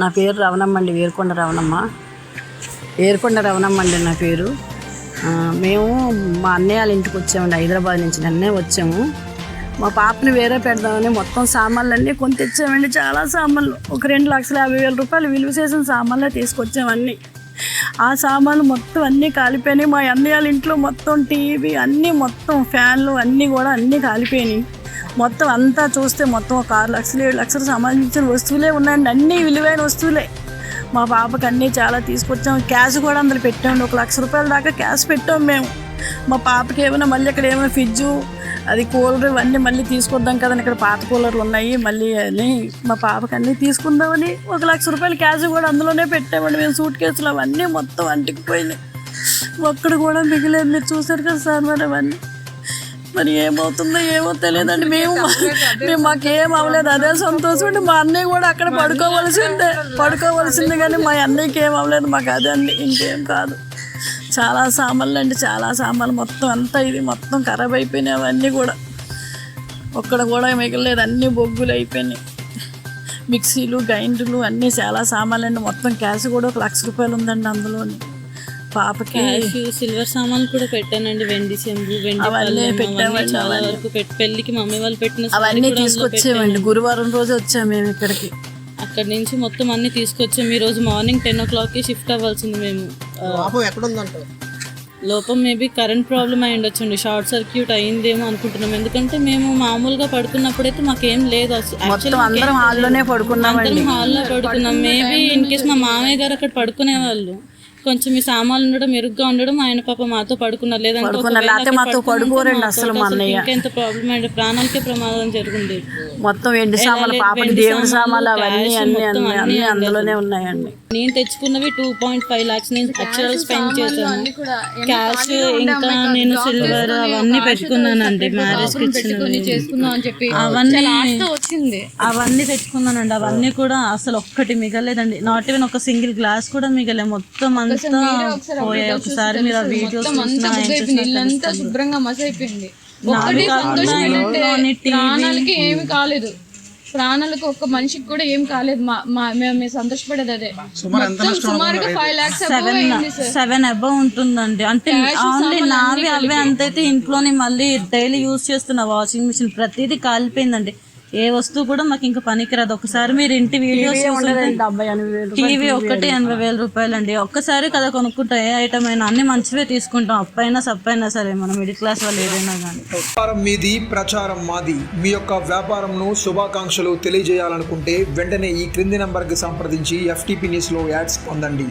నా పేరు రవణమ్మ అండి, ఏరుకొండ రవణమ్మ. ఏరుకొండ రవణమ్మ అండి నా పేరు. మేము మా అన్నయ్య వాళ్ళ ఇంటికి వచ్చామండి, హైదరాబాద్ నుంచి నిన్నే వచ్చాము. మా పాపని వేరే పెడదామని మొత్తం సామాన్లు అన్నీ కొని తెచ్చామండి. చాలా సామాన్లు, ఒక 2,50,000 రూపాయలు విలువ చేసిన సామాన్లే తీసుకొచ్చామన్నీ. ఆ సామాన్లు మొత్తం అన్నీ కాలిపోయినాయి. మా అన్నయ్య వాళ్ళ ఇంట్లో మొత్తం టీవీ అన్నీ, మొత్తం ఫ్యాన్లు అన్నీ కూడా అన్నీ కాలిపోయినాయి. మొత్తం అంతా చూస్తే మొత్తం ఒక 6 లక్షలు 7 లక్షలు సంబంధించిన వస్తువులే ఉన్నాయండి, అన్నీ విలువైన వస్తువులే. మా పాపకి అన్నీ చాలా తీసుకొచ్చాము. క్యాష్ కూడా అందులో పెట్టామండి, 1 లక్ష రూపాయల దాకా క్యాష్ పెట్టాము మేము. మా పాపకి ఏమైనా మళ్ళీ ఇక్కడ ఏమైనా ఫ్రిడ్జు, అది కూలర్ ఇవన్నీ మళ్ళీ తీసుకొద్దాం కదండి, ఇక్కడ పాత కూలర్లు ఉన్నాయి మళ్ళీ అని మా పాపకి అన్నీ తీసుకుందామని 1 లక్ష రూపాయల క్యాష్ కూడా అందులోనే పెట్టామండి మేము. సూట్ కేసులు అవన్నీ మొత్తం అంటికిపోయినాయి, ఒక్కడు కూడా మిగిలేదు. మీరు చూసారు కదా సార్ మరి అవన్నీ. మరి ఏమవుతుందో ఏమో తెలియదండి. మేము మాకేం అవ్వలేదు, అదే సంతోషం అండి. మా అన్నయ్య కూడా అక్కడ పడుకోవలసిందే కానీ మా అన్నయ్యకి ఏం అవ్వలేదు, మాకు అదే అండి, ఇంకేం కాదు. చాలా సామాన్లు అండి, చాలా సామాన్లు మొత్తం అంతా ఇది మొత్తం ఖరాబ్ అయిపోయినాయి. అవన్నీ కూడా ఒక్కడ కూడా మిగలేదు, అన్నీ బొగ్గులు అయిపోయినాయి. మిక్సీలు గ్రైండర్లు అన్నీ చాలా సామాన్లు అండి. మొత్తం క్యాష్ కూడా 1 లక్ష రూపాయలు ఉందండి అందులోని. పాపకి సిల్వర్ సామాన్లు కూడా పెట్టానండి, వెండి చెంబు, వెండి చాలా వరకు పెళ్లికి మమ్మీ వాళ్ళు పెట్టిన అవన్నీ తీసుకొచ్చామండి. గురువారం రోజు వచ్చాము మేము ఇక్కడికి. అక్కడి నుంచి మొత్తం అన్ని తీసుకొచ్చాము. ఈ రోజు మార్నింగ్ 10 o'clockకి షిఫ్ట్ అవ్వాల్సింది మేము. లోపం మేబీ కరెంట్ ప్రాబ్లం అయి ఉండొచ్చండి, షార్ట్ సర్క్యూట్ అయిందేమో అనుకుంటున్నాం. ఎందుకంటే మేము మామూలుగా పడుకున్నప్పుడైతే మాకేం లేదు, అందరం హాల్లోనే పడుకున్నాం. మేబీ ఇన్ కేస్ మా మామయ్య గారు అక్కడ పడుకునే వాళ్ళు, కొంచెం ఈ సామాన్లు ఉండడం మెరుగ్గా ఉండడం, ఆయన పాప మాతో పడుకున్నారు. లేదంటే ఇంకెంత ప్రాబ్లం అండి, ప్రాణాలకే ప్రమాదం జరిగింది. మొత్తం ఎండి సామాన్లు, పాపకి దేవుడి సామాన్లు అవన్నీ అన్ని అందులోనే ఉన్నాయండి. నేను తెచ్చుకున్నవి 2.5 lakhs నేను యాక్చువల్ స్పెండ్ చేశాను. క్యాష్ ఇంకా నేను సిల్వర్ అవన్నీ పెట్టుకున్నానండి, మ్యారేజ్ కి అవన్నీ తెచ్చుకున్నానండి. అవన్నీ కూడా అసలు ఒక్కటి మిగలేదండి, నాట్ ఈవెన్ ఒక సింగిల్ గ్లాస్ కూడా మిగలే. మొత్తం అంతా పోయాయి. ఒకసారి మీరు ఆ వీడియోస్ శుభ్రంగా మస అయిపోయింది. ప్రాణాలకి ఏమి కాలేదు, ప్రాణాలకు ఒక్క మనిషికి కూడా ఏం కాలేదు. మేము సంతోషపడేది అదే. సుమారుగా 5 lakhs 7 above ఉంటుందండి. అంటే ఓన్లీ నావి అవే అంతైతే ఇంట్లోని మళ్ళీ డైలీ యూజ్ చేస్తున్న వాషింగ్ మిషన్ ప్రతిదీ కాలిపోయిందండి. ఏ వస్తువు కూడా మాకు ఇంకా పనికిరాదు. ఒకసారి మీరు ఇంటి వీడియోస్ టీవీ ఒక్కటి 80,000 రూపాయలండి. ఒక్కసారి కదా కొనుక్కుంటాం, ఏ ఐటమ్ అయినా అన్ని మంచివే తీసుకుంటాం, అప్పైనా సప్పైనా సరే, మనం మిడిల్ క్లాస్ వాళ్ళు ఏదైనా కానీ. వ్యాపారం మీది, ప్రచారం మాది. మీ యొక్క వ్యాపారంను శుభాకాంక్షలు తెలియజేయాలనుకుంటే వెంటనే ఈ క్రింది నంబర్కి సంప్రదించి FTP న్యూస్లో యాడ్స్ పొందండి.